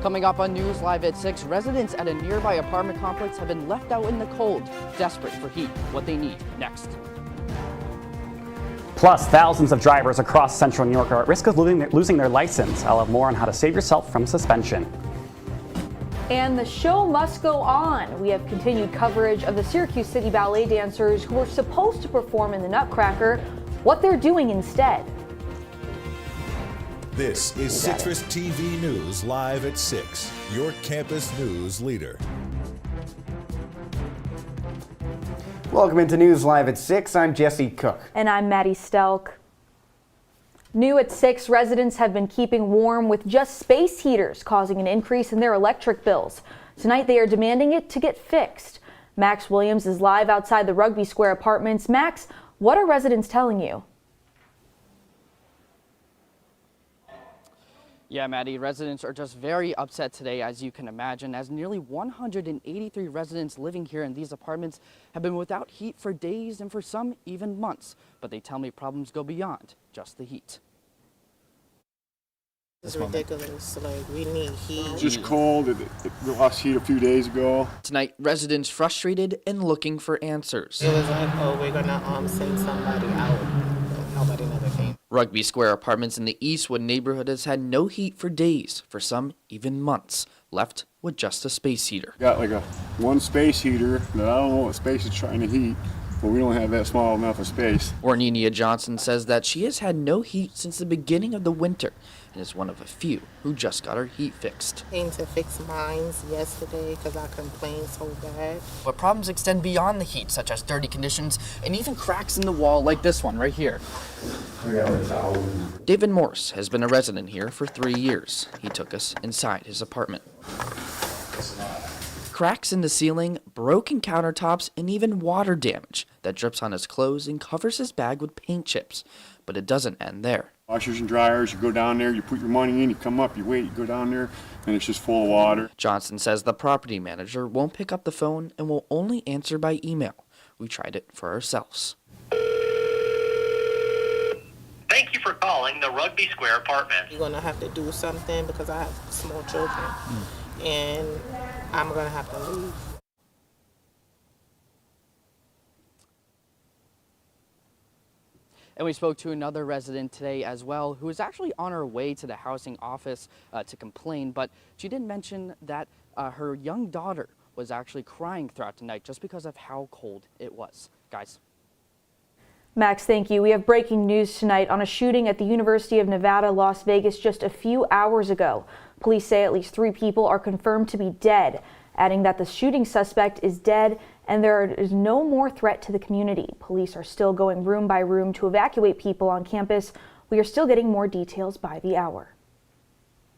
Coming up on News Live at 6, residents at a nearby apartment complex have been left out in the cold, desperate for heat. What they need next. Plus, thousands of drivers across central New York are at risk of losing their license. I'll have more on how to save yourself from suspension. And the show must go on. We have continued coverage of the Syracuse City Ballet dancers who were supposed to perform in the Nutcracker, what they're doing instead. This is Citrus TV News Live at 6, your campus news leader. Welcome into News Live at 6. I'm Jesse Cook. And I'm Maddie Stelk. New at 6, residents have been keeping warm with just space heaters, causing an increase in their electric bills. Tonight they are demanding it to get fixed. Max Williams is live outside the Rugby Square apartments. Max, what are residents telling you? Yeah, Maddie, residents are just very upset today, as you can imagine, as nearly 183 residents living here in these apartments have been without heat for days and for some even months. But they tell me problems go beyond just the heat. It's ridiculous. Like, we need heat. Just cold. We lost heat a few days ago. Tonight, residents frustrated and looking for answers. It was like, oh, we're gonna send somebody out. Nobody never came. Rugby Square Apartments in the Eastwood neighborhood has had no heat for days, for some even months, left with just a space heater. Got like one space heater that I don't know what space is trying to heat, but we don't have that small enough of space. Ornenia Johnson says that she has had no heat since the beginning of the winter and is one of a few who just got her heat fixed. Came to fix mine yesterday because I complained so bad. But problems extend beyond the heat, such as dirty conditions and even cracks in the wall like this one right here. David Morse has been a resident here for 3 years. He took us inside his apartment. Cracks in the ceiling, broken countertops, and even water damage that drips on his clothes and covers his bag with paint chips. But it doesn't end there. Washers and dryers, you go down there, you put your money in, you come up, you wait, you go down there, and it's just full of water. Johnson says the property manager won't pick up the phone and will only answer by email. We tried it for ourselves. Thank you for calling the Rugby Square Apartments. You're gonna have to do something because I have small children, and I'm gonna have to leave. And we spoke to another resident today as well, who is actually on her way to the housing office to complain, but she did mention that her young daughter was actually crying throughout the night just because of how cold it was. Guys. Max, thank you. We have breaking news tonight on a shooting at the University of Nevada, Las Vegas just a few hours ago. Police say at least 3 people are confirmed to be dead, adding that the shooting suspect is dead and there is no more threat to the community. Police are still going room by room to evacuate people on campus. We are still getting more details by the hour.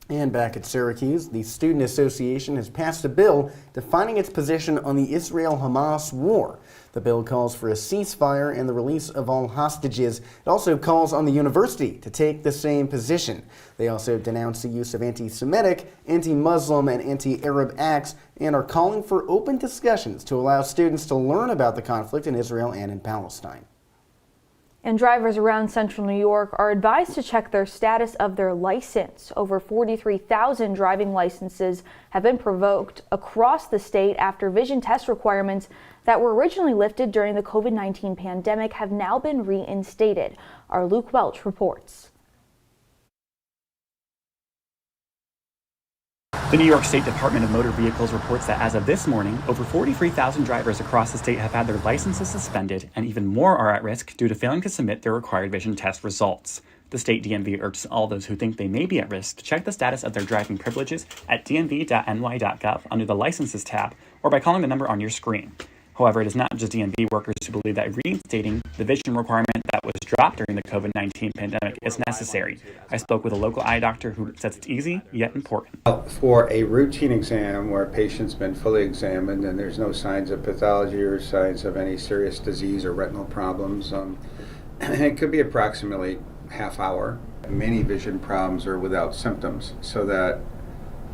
And back at Syracuse, the Student Association has passed a bill defining its position on the Israel-Hamas war. The bill calls for a ceasefire and the release of all hostages. It also calls on the university to take the same position. They also denounce the use of anti-Semitic, anti-Muslim, and anti-Arab acts and are calling for open discussions to allow students to learn about the conflict in Israel and in Palestine. And drivers around central New York are advised to check their status of their license. Over 43,000 driving licenses have been revoked across the state after vision test requirements that were originally lifted during the COVID-19 pandemic have now been reinstated. Our Luke Welch reports. The New York State Department of Motor Vehicles reports that as of this morning, over 43,000 drivers across the state have had their licenses suspended, and even more are at risk due to failing to submit their required vision test results. The state DMV urges all those who think they may be at risk to check the status of their driving privileges at dmv.ny.gov under the Licenses tab or by calling the number on your screen. However, it is not just DMV workers who believe that reinstating the vision requirement that was dropped during the COVID-19 pandemic is necessary. I spoke with a local eye doctor who says it's easy yet important. For a routine exam where a patient's been fully examined and there's no signs of pathology or signs of any serious disease or retinal problems, it could be approximately half hour. Many vision problems are without symptoms, so that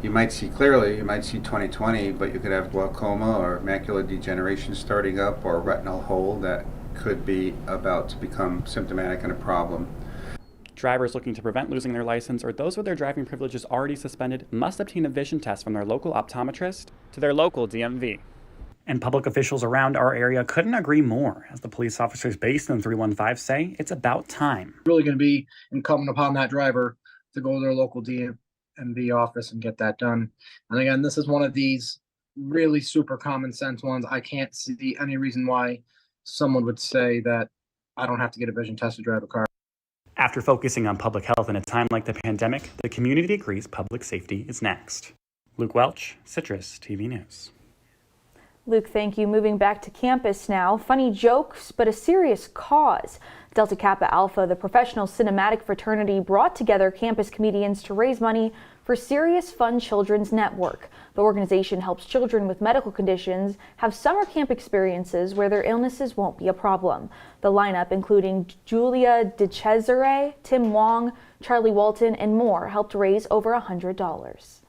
you might see clearly, you might see 20/20, but you could have glaucoma or macular degeneration starting up or retinal hole that could be about to become symptomatic and a problem. Drivers looking to prevent losing their license or those with their driving privileges already suspended must obtain a vision test from their local optometrist to their local DMV. And public officials around our area couldn't agree more. As the police officers based in 315 say, it's about time. Really going to be incumbent upon that driver to go to their local DMV office and get that done. And again, this is one of these really super common sense ones. I can't see any reason why someone would say that I don't have to get a vision test to drive a car. After focusing on public health in a time like the pandemic, the community agrees public safety is next. Luke Welch, CitrusTV News. Luke, thank you. Moving back to campus now. Funny jokes, but a serious cause. Delta Kappa Alpha, the professional cinematic fraternity, brought together campus comedians to raise money for Serious Fun Children's Network. The organization helps children with medical conditions have summer camp experiences where their illnesses won't be a problem. The lineup, including Julia DeCesare, Tim Wong, Charlie Walton, and more, helped raise over $100.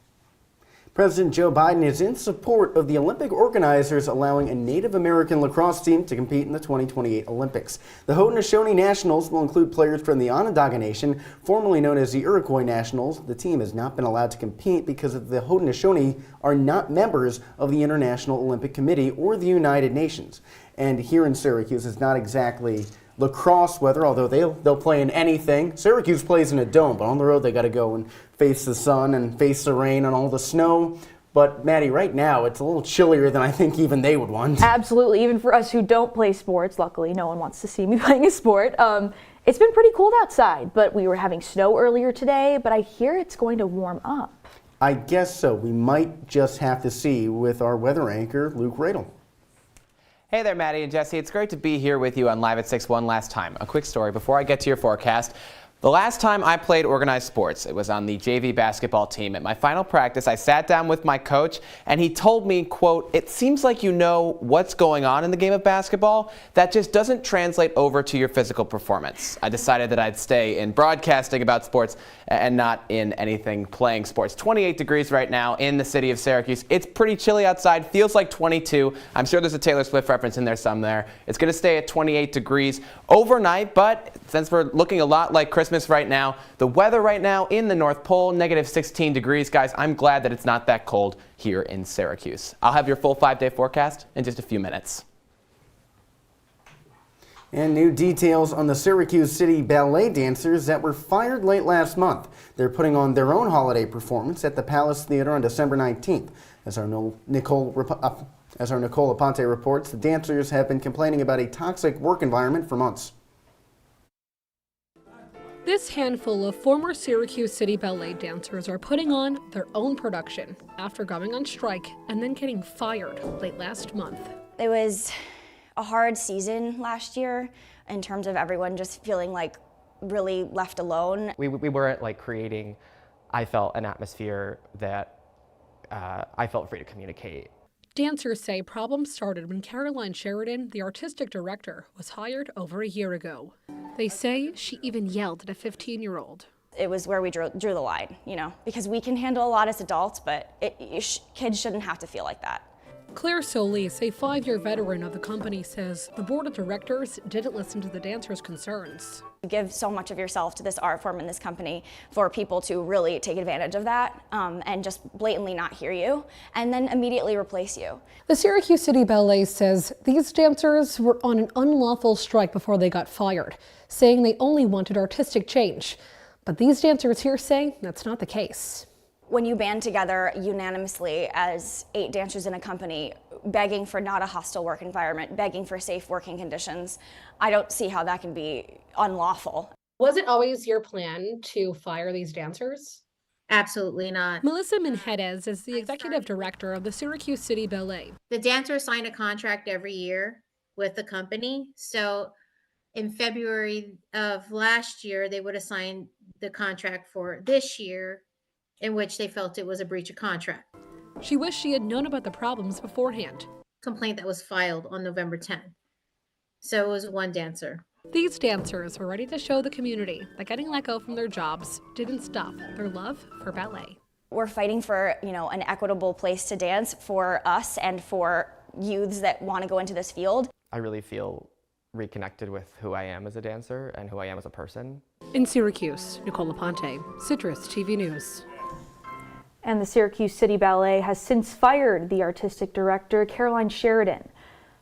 President Joe Biden is in support of the Olympic organizers allowing a Native American lacrosse team to compete in the 2028 Olympics. The Haudenosaunee Nationals will include players from the Onondaga Nation, formerly known as the Iroquois Nationals. The team has not been allowed to compete because the Haudenosaunee are not members of the International Olympic Committee or the United Nations. And here in Syracuse, it's not exactly lacrosse weather, although they'll play in anything. Syracuse plays in a dome, but on the road they got to go and face the sun and face the rain and all the snow. But Maddie, right now it's a little chillier than I think even they would want. Absolutely, even for us who don't play sports. Luckily, no one wants to see me playing a sport. It's been pretty cold outside, but we were having snow earlier today, but I hear it's going to warm up. I guess so. We might just have to see with our weather anchor, Luke Radel. Hey there, Maddie and Jesse. It's great to be here with you on Live at 6 one last time. A quick story before I get to your forecast. The last time I played organized sports, it was on the JV basketball team. At my final practice, I sat down with my coach and he told me, quote, "It seems like you know what's going on in the game of basketball. That just doesn't translate over to your physical performance." I decided that I'd stay in broadcasting about sports and not in anything playing sports. 28 degrees right now in the city of Syracuse. It's pretty chilly outside, feels like 22. I'm sure there's a Taylor Swift reference in there somewhere. It's going to stay at 28 degrees overnight, but since we're looking a lot like Christmas right now, the weather right now in the North Pole, negative 16 degrees. Guys, I'm glad that it's not that cold here in Syracuse. I'll have your full 5-day forecast in just a few minutes. And new details on the Syracuse City Ballet dancers that were fired late last month. They're putting on their own holiday performance at the Palace Theater on December 19th. As our Nicole Aponte reports, the dancers have been complaining about a toxic work environment for months. This handful of former Syracuse City Ballet dancers are putting on their own production after going on strike and then getting fired late last month. It was a hard season last year in terms of everyone just feeling like really left alone. We weren't like creating, I felt, an atmosphere that I felt free to communicate. Dancers say problems started when Caroline Sheridan, the artistic director, was hired over a year ago. They say she even yelled at a 15-year-old. It was where we drew the line, because we can handle a lot as adults, but kids shouldn't have to feel like that. Claire Solis, a 5-year veteran of the company, says the board of directors didn't listen to the dancers' concerns. You give so much of yourself to this art form in this company for people to really take advantage of that and just blatantly not hear you and then immediately replace you. The Syracuse City Ballet says these dancers were on an unlawful strike before they got fired, saying they only wanted artistic change. But these dancers here say that's not the case. When you band together unanimously as 8 dancers in a company, begging for not a hostile work environment, begging for safe working conditions, I don't see how that can be unlawful. Was it always your plan to fire these dancers? Absolutely not. Melissa Minjedez is the executive director of the Syracuse City Ballet. The dancers sign a contract every year with the company. So in February of last year, they would have signed the contract for this year, in which they felt it was a breach of contract. She wished she had known about the problems beforehand. Complaint that was filed on November 10th. So it was one dancer. These dancers were ready to show the community that getting let go from their jobs didn't stop their love for ballet. We're fighting for, an equitable place to dance for us and for youths that want to go into this field. I really feel reconnected with who I am as a dancer and who I am as a person. In Syracuse, Nicole Aponte, Citrus TV News. And the Syracuse City Ballet has since fired the artistic director, Caroline Sheridan.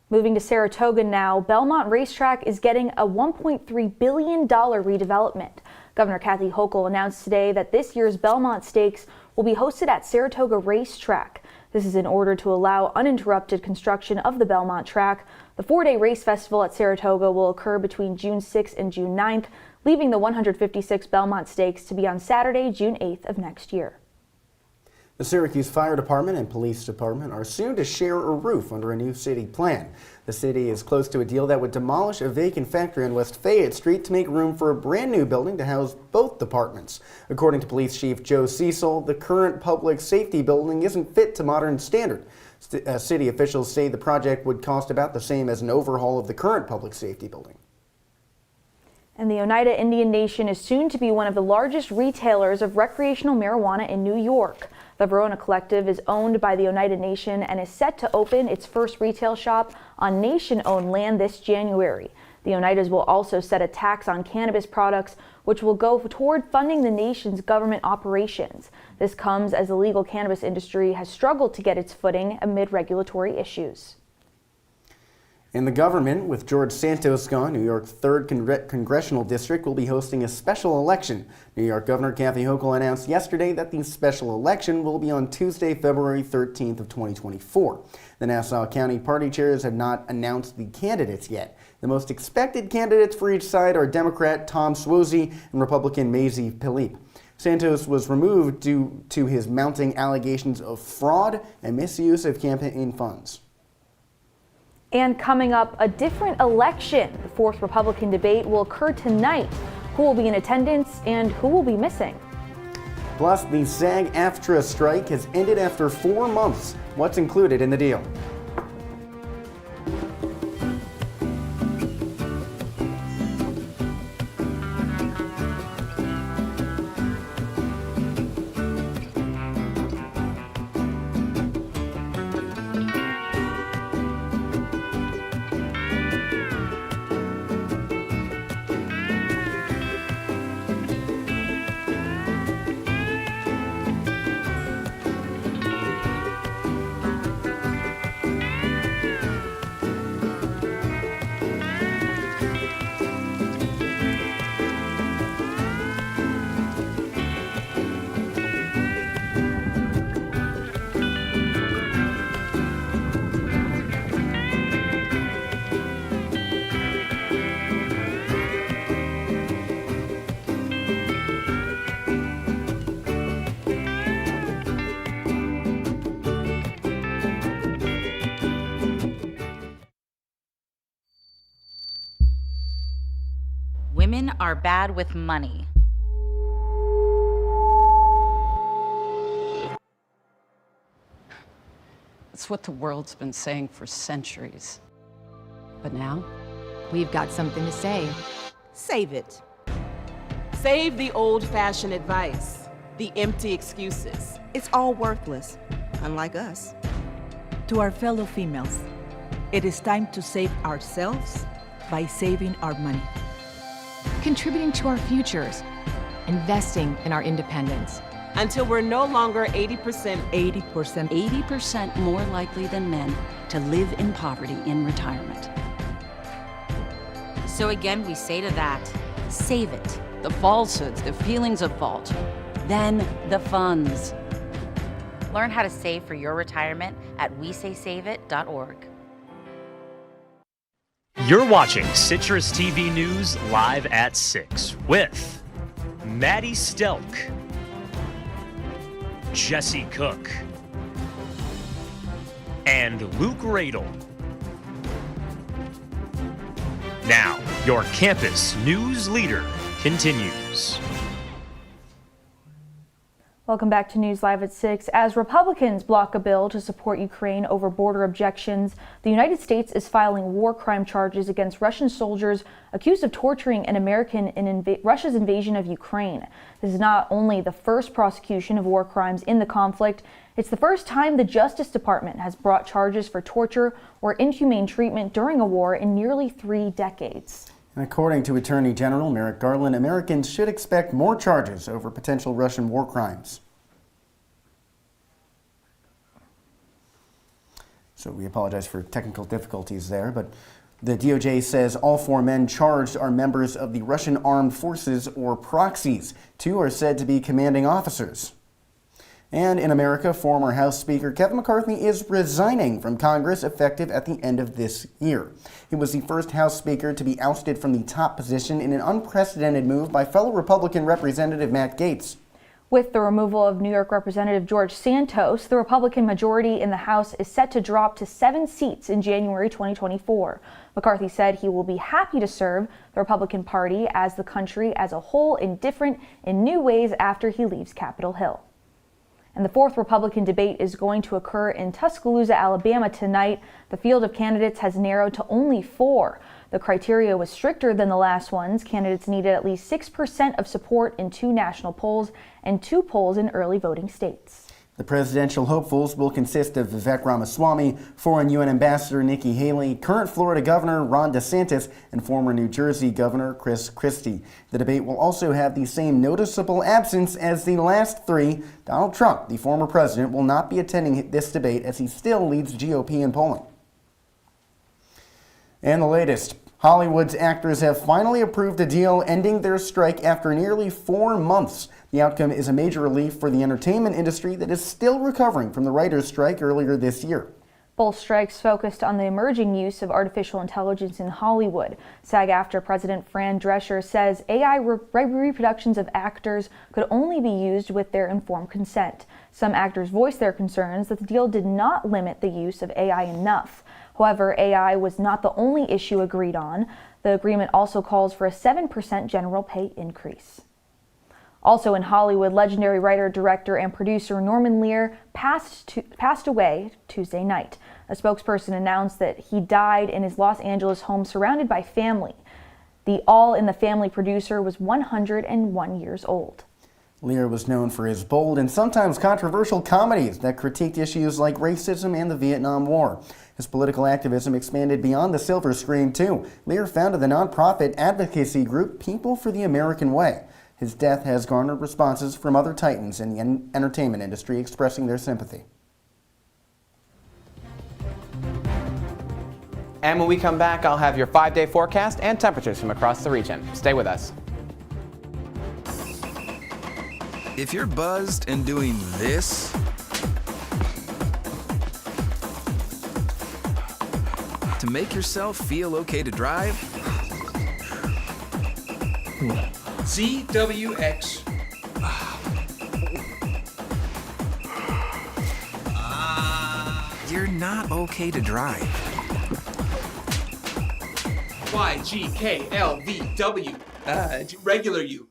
Moving to Saratoga now, Belmont Racetrack is getting a $1.3 billion redevelopment. Governor Kathy Hochul announced today that this year's Belmont Stakes will be hosted at Saratoga Racetrack. This is in order to allow uninterrupted construction of the Belmont track. The 4-day race festival at Saratoga will occur between June 6th and June 9th, leaving the 156 Belmont Stakes to be on Saturday, June 8th of next year. The Syracuse Fire Department and Police Department are soon to share a roof under a new city plan. The city is close to a deal that would demolish a vacant factory on West Fayette Street to make room for a brand new building to house both departments. According to Police Chief Joe Cecil, the current public safety building isn't fit to modern standard. City officials say the project would cost about the same as an overhaul of the current public safety building. And the Oneida Indian Nation is soon to be one of the largest retailers of recreational marijuana in New York. The Verona Collective is owned by the Oneida Nation and is set to open its first retail shop on nation-owned land this January. The Oneidas will also set a tax on cannabis products, which will go toward funding the nation's government operations. This comes as the legal cannabis industry has struggled to get its footing amid regulatory issues. In the government, with George Santos gone, New York's 3rd Congressional District will be hosting a special election. New York Governor Kathy Hochul announced yesterday that the special election will be on Tuesday, February 13th of 2024. The Nassau County party chairs have not announced the candidates yet. The most expected candidates for each side are Democrat Tom Suozzi and Republican Mazie Philippe. Santos was removed due to his mounting allegations of fraud and misuse of campaign funds. And coming up, a different election. The 4th Republican debate will occur tonight. Who will be in attendance and who will be missing? Plus, the SAG-AFTRA strike has ended after 4 months. What's included in the deal? Women are bad with money. It's what the world's been saying for centuries. But now, we've got something to say. Save it. Save the old-fashioned advice, the empty excuses. It's all worthless, unlike us. To our fellow females, it is time to save ourselves by saving our money. Contributing to our futures, investing in our independence. Until we're no longer 80% more likely than men to live in poverty in retirement. So again, we say to that, save it. The falsehoods, the feelings of fault, then the funds. Learn how to save for your retirement at wesaysaveit.org. You're watching Citrus TV News live at 6 with Maddie Stelk, Jesse Cook, and Luke Radel. Now, your campus news leader continues. Welcome back to News Live at 6. As Republicans block a bill to support Ukraine over border objections, the United States is filing war crime charges against Russian soldiers accused of torturing an American in Russia's invasion of Ukraine. This is not only the first prosecution of war crimes in the conflict, it's the first time the Justice Department has brought charges for torture or inhumane treatment during a war in nearly 3 decades. According to Attorney General Merrick Garland, Americans should expect more charges over potential Russian war crimes. So we apologize for technical difficulties there, but the DOJ says all 4 men charged are members of the Russian armed forces or proxies. 2 are said to be commanding officers. And in America, former House Speaker Kevin McCarthy is resigning from Congress effective at the end of this year. He was the first House Speaker to be ousted from the top position in an unprecedented move by fellow Republican Representative Matt Gaetz. With the removal of New York Representative George Santos, the Republican majority in the House is set to drop to 7 seats in January 2024. McCarthy said he will be happy to serve the Republican Party as the country as a whole in new ways after he leaves Capitol Hill. And the 4th Republican debate is going to occur in Tuscaloosa, Alabama tonight. The field of candidates has narrowed to only 4. The criteria was stricter than the last ones. Candidates needed at least 6% of support in 2 national polls and 2 polls in early voting states. The presidential hopefuls will consist of Vivek Ramaswamy, foreign UN Ambassador Nikki Haley, current Florida Governor Ron DeSantis, and former New Jersey Governor Chris Christie. The debate will also have the same noticeable absence as the last 3. Donald Trump, the former president, will not be attending this debate as he still leads GOP in polling. And the latest. Hollywood's actors have finally approved a deal ending their strike after nearly 4 months. The outcome is a major relief for the entertainment industry that is still recovering from the writers' strike earlier this year. Both strikes focused on the emerging use of artificial intelligence in Hollywood. SAG-AFTRA President Fran Drescher says AI reproductions of actors could only be used with their informed consent. Some actors voiced their concerns that the deal did not limit the use of AI enough. However, AI was not the only issue agreed on. The agreement also calls for a 7% general pay increase. Also in Hollywood, legendary writer, director, and producer Norman Lear passed away Tuesday night. A spokesperson announced that he died in his Los Angeles home surrounded by family. The All in the Family producer was 101 years old. Lear was known for his bold and sometimes controversial comedies that critiqued issues like racism and the Vietnam War. His political activism expanded beyond the silver screen, too. Lear founded the nonprofit advocacy group People for the American Way. His death has garnered responses from other titans in the entertainment industry expressing their sympathy. And when we come back, I'll have your 5-day forecast and temperatures from across the region. Stay with us. If you're buzzed and doing this, to make yourself feel okay to drive, CWX. you're not okay to drive. YGKLVW. Regular you.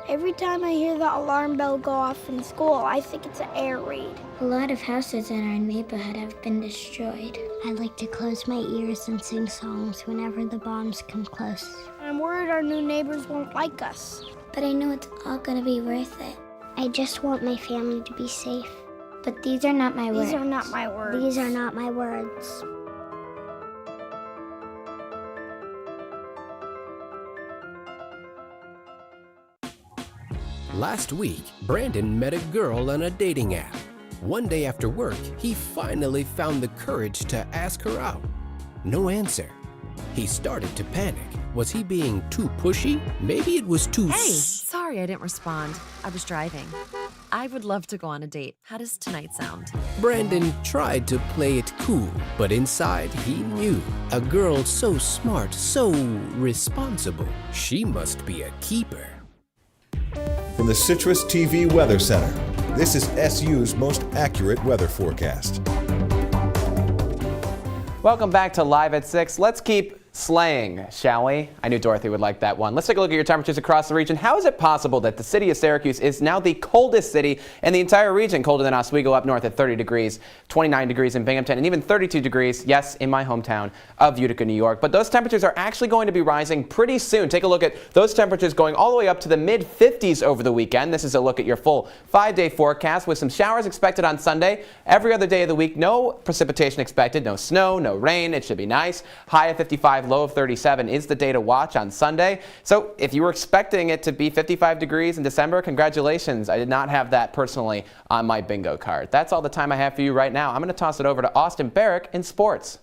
Every time I hear the alarm bell go off in school, I think it's an air raid. A lot of houses in our neighborhood have been destroyed. I like to close my ears and sing songs whenever the bombs come close. I'm worried our new neighbors won't like us. But I know it's all gonna be worth it. I just want my family to be safe. But these are not my words. These are not my words. These are not my words. Last week, Brandon met a girl on a dating app. One day after work, he finally found the courage to ask her out. No answer. He started to panic. Was he being too pushy? Maybe it was too Sorry I didn't respond. I was driving. I would love to go on a date. How does tonight sound? Brandon tried to play it cool, but inside he knew. A girl so smart, so responsible. She must be a keeper. From the CitrusTV Weather Center, this is SU's most accurate weather forecast. Welcome back to Live at 6. Let's keep slaying, shall we? I knew Dorothy would like that one. Let's take a look at your temperatures across the region. How is it possible that the city of Syracuse is now the coldest city in the entire region, colder than Oswego up north at 30 degrees, 29 degrees in Binghamton, and even 32 degrees, yes, in my hometown of Utica, New York. But those temperatures are actually going to be rising pretty soon. Take a look at those temperatures going all the way up to the mid-50s over the weekend. This is a look at your full 5-day forecast with some showers expected on Sunday. Every other day of the week, no precipitation expected, no snow, no rain. It should be nice. High of 55 low of 37 is the day to watch on Sunday. So if you were expecting it to be 55 degrees in December, congratulations. I did not have that personally on my bingo card. That's all the time I have for you right now. I'm going to toss it over to Austin Barach in sports.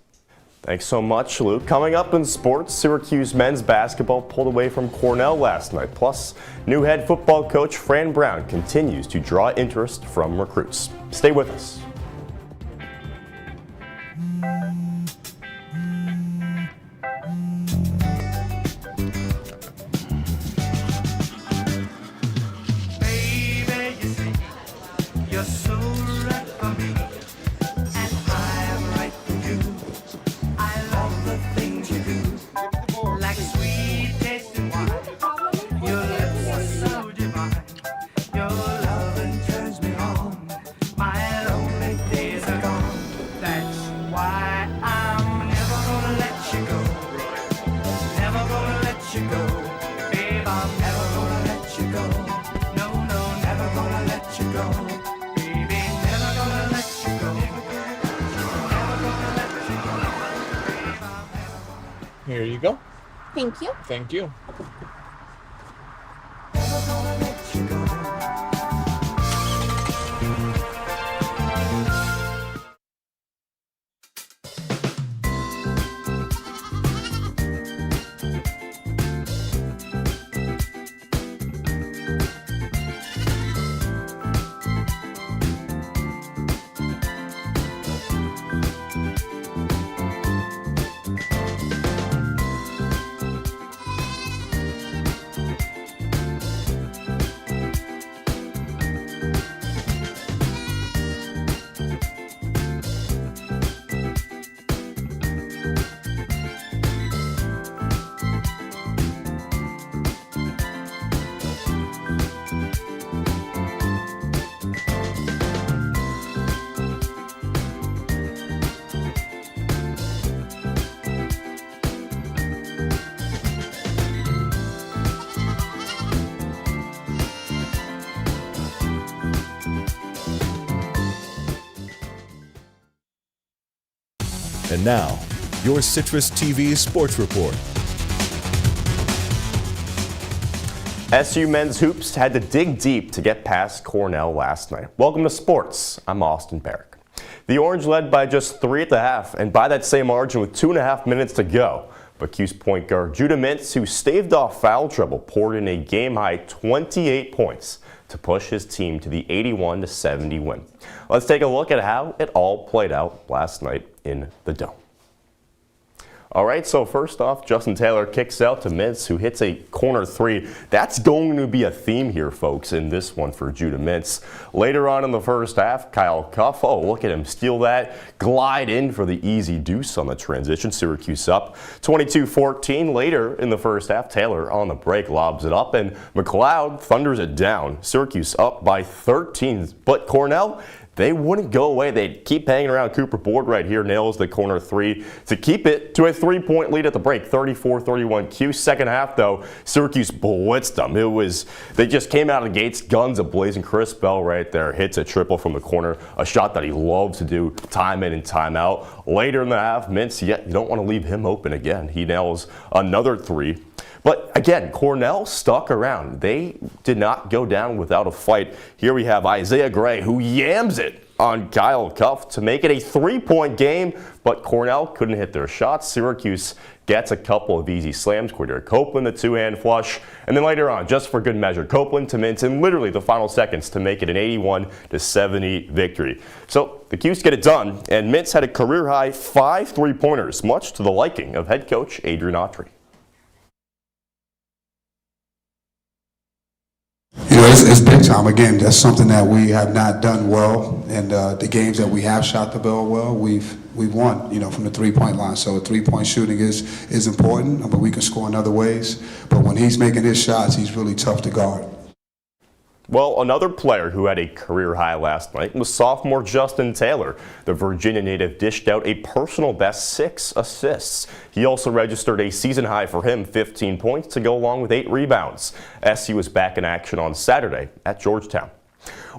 Thanks so much, Luke. Coming up in sports, Syracuse men's basketball pulled away from Cornell last night. Plus, new head football coach Fran Brown continues to draw interest from recruits. Stay with us. Baby, you see, you're so right for me, and I am right for you. I love the things you do, like sweet tasting wine. Your lips are so divine. Your loving turns me on. My lonely days are gone. That's why I'm never gonna let you go. Never gonna let you go. Babe, I'm never gonna let you go. No, no, never gonna let you go. Baby, never gonna let you go. Never gonna let you go. Here you go. Thank you. Thank you. Never gonna let you go. And now, your Citrus TV Sports Report. SU men's hoops had to dig deep to get past Cornell last night. Welcome to sports. I'm Austin Barach. The Orange led by just 3 at the half, and by that same margin with 2.5 minutes to go. But Cuse point guard Judah Mintz, who staved off foul trouble, poured in a game-high 28 points to push his team to the 81-70 win. Let's take a look at how it all played out last night in the Dome. All right, so first off, Justin Taylor kicks out to Mintz, who hits a corner three. That's going to be a theme here, folks, in this one for Judah Mintz. Later on in the first half, Kyle Cuff, oh, look at him steal that, glide in for the easy deuce on the transition. Syracuse up 22-14. Later in the first half, Taylor on the break lobs it up, and McLeod thunders it down. Syracuse up by 13, but Cornell, they wouldn't go away. They'd keep hanging around. Cooper Board right here nails the corner three to keep it to a 3-point lead at the break, 34-31 Cuse. Second half, though, Syracuse blitzed them. They just came out of the gates, guns a-blazing. Chris Bell right there hits a triple from the corner, a shot that he loves to do time in and time out. Later in the half, Mintz, you don't want to leave him open again. He nails another three. But again, Cornell stuck around. They did not go down without a fight. Here we have Isaiah Gray, who yams it on Kyle Cuff to make it a 3-point game, but Cornell couldn't hit their shots. Syracuse gets a couple of easy slams. Cordelia Copeland, the two-hand flush, and then later on, just for good measure, Copeland to Mintz in literally the final seconds to make it an 81-70 victory. So the Cuse get it done, and Mintz had a career-high 5 3-pointers, much to the liking of head coach Adrian Autry. You know, it's big time. Again, that's something that we have not done well, and the games that we have shot the ball well, we've won, you know, from the 3-point line. So 3-point shooting is important, but we can score in other ways. But when he's making his shots, he's really tough to guard. Well, another player who had a career high last night was sophomore Justin Taylor. The Virginia native dished out a personal best 6 assists. He also registered a season high for him, 15 points to go along with 8 rebounds. SU was back in action on Saturday at Georgetown.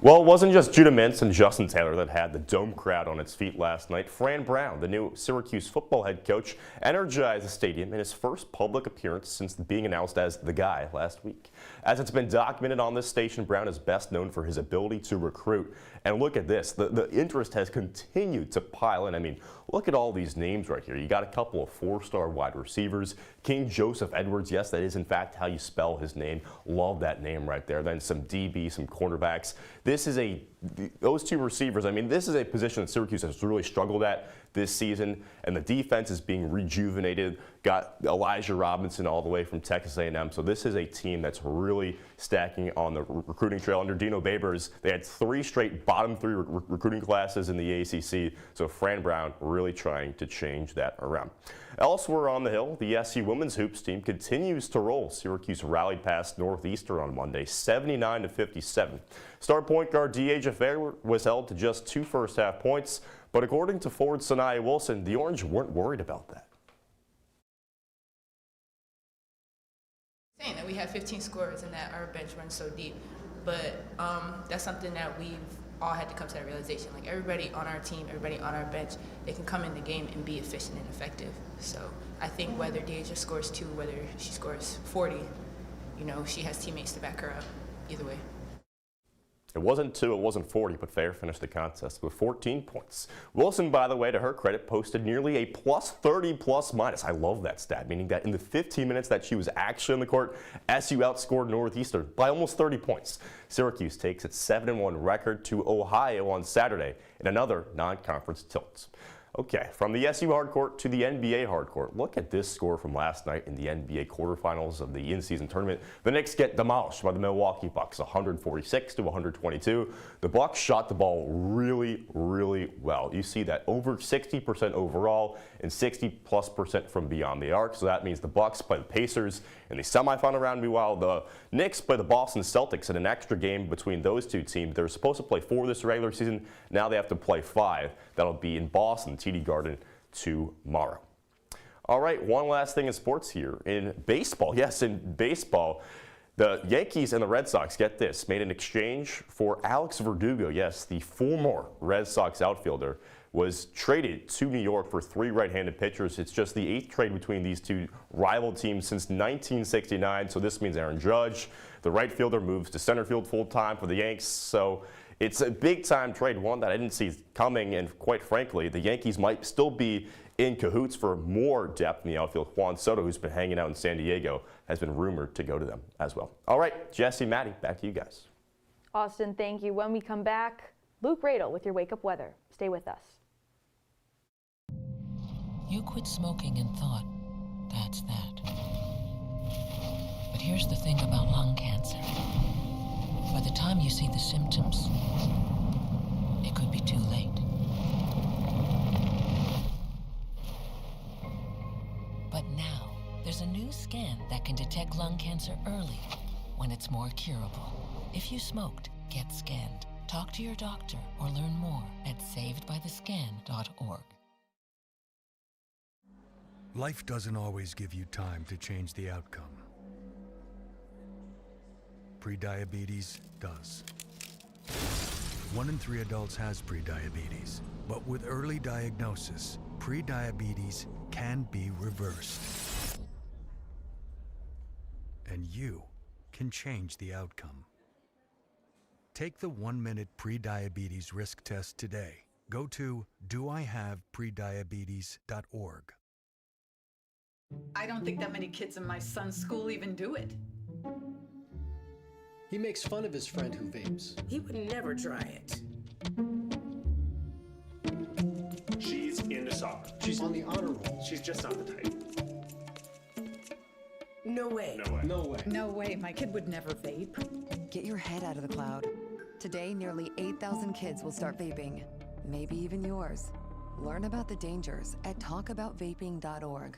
Well, it wasn't just Judah Mintz and Justin Taylor that had the Dome crowd on its feet last night. Fran Brown, the new Syracuse football head coach, energized the stadium in his first public appearance since being announced as the guy last week. As it's been documented on this station, Brown is best known for his ability to recruit. And look at this, the interest has continued to pile in. I mean, look at all these names right here. You got a couple of 4-star wide receivers. King Joseph Edwards, yes, that is in fact how you spell his name. Love that name right there. Then some DB, some cornerbacks. Those two receivers, I mean, this is a position that Syracuse has really struggled at this season, and the defense is being rejuvenated. Got Elijah Robinson all the way from Texas A&M, so this is a team that's really stacking on the recruiting trail. Under Dino Babers, they had 3 straight bottom 3 recruiting classes in the ACC, so Fran Brown really trying to change that around. Elsewhere on the Hill, the SU women's hoops team continues to roll. Syracuse rallied past Northeastern on Monday, 79-57. Star point guard D.A. Fair was held to just 2 first-half points, but according to forward Sanaya Wilson, the Orange weren't worried about that. Saying that we have 15 scorers and that our bench runs so deep, but that's something that we've all had to come to that realization. Like, everybody on our team, everybody on our bench, they can come in the game and be efficient and effective. So I think whether Deja scores 2, whether she scores 40, you know, she has teammates to back her up either way. It wasn't 2, it wasn't 40, but Fair finished the contest with 14 points. Wilson, by the way, to her credit, posted nearly a plus 30 plus minus. I love that stat, meaning that in the 15 minutes that she was actually on the court, SU outscored Northeastern by almost 30 points. Syracuse takes its 7-1 record to Ohio on Saturday in another non-conference tilt. Okay, from the SU hardcourt to the NBA hardcourt. Look at this score from last night in the NBA quarterfinals of the in-season tournament. The Knicks get demolished by the Milwaukee Bucks, 146-122. The Bucks shot the ball really, really well. You see that over 60% overall and 60+% from beyond the arc. So that means the Bucks play the Pacers in the semifinal round. Meanwhile, the Knicks play the Boston Celtics in an extra game between those two teams. They're supposed to play 4 this regular season. Now they have to play 5. That'll be in Boston, TD Garden, tomorrow. All right, one last thing in sports here. In baseball, yes, in baseball, the Yankees and the Red Sox, get this, made an exchange for Alex Verdugo. Yes, the former Red Sox outfielder was traded to New York for 3 right-handed pitchers. It's just the 8th trade between these two rival teams since 1969. So this means Aaron Judge, the right fielder, moves to center field full-time for the Yanks. So it's a big-time trade, one that I didn't see coming, and quite frankly, the Yankees might still be in cahoots for more depth in the outfield. Juan Soto, who's been hanging out in San Diego, has been rumored to go to them as well. All right, Jesse, Maddie, back to you guys. Austin, thank you. When we come back, Luke Radel with your wake-up weather. Stay with us. You quit smoking and thought, that's that. But here's the thing about lung cancer. By the time you see the symptoms, it could be too late. But now, there's a new scan that can detect lung cancer early, when it's more curable. If you smoked, get scanned. Talk to your doctor or learn more at savedbythescan.org. Life doesn't always give you time to change the outcome. Prediabetes does. 1 in 3 adults has prediabetes, but with early diagnosis, prediabetes can be reversed. And you can change the outcome. Take the 1-minute prediabetes risk test today. Go to doihaveprediabetes.org. I don't think that many kids in my son's school even do it. He makes fun of his friend who vapes. He would never try it. She's into soccer. She's on the honor roll. She's just not the type. No way. No way. No way. No way, my kid would never vape. Get your head out of the cloud. Today, nearly 8,000 kids will start vaping. Maybe even yours. Learn about the dangers at talkaboutvaping.org.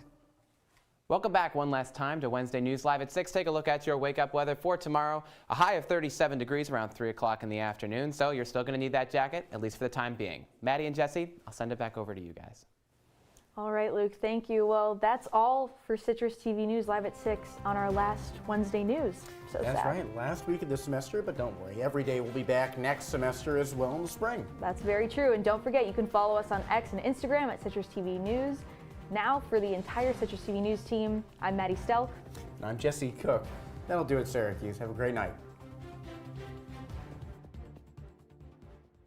Welcome back one last time to Wednesday News Live at 6. Take a look at your wake-up weather for tomorrow. A high of 37 degrees around 3 o'clock in the afternoon, so you're still going to need that jacket, at least for the time being. Maddie and Jesse, I'll send it back over to you guys. All right, Luke, thank you. Well, that's all for Citrus TV News Live at 6 on our last Wednesday news. So That's sad. right, last week of the semester, but don't worry, every day we'll be back next semester as well in the spring. That's very true. And don't forget, you can follow us on X and Instagram at Citrus TV News. Now, for the entire Citrus TV News team, I'm Maddie Stelk. And I'm Jesse Cook. That'll do it, Syracuse. Have a great night.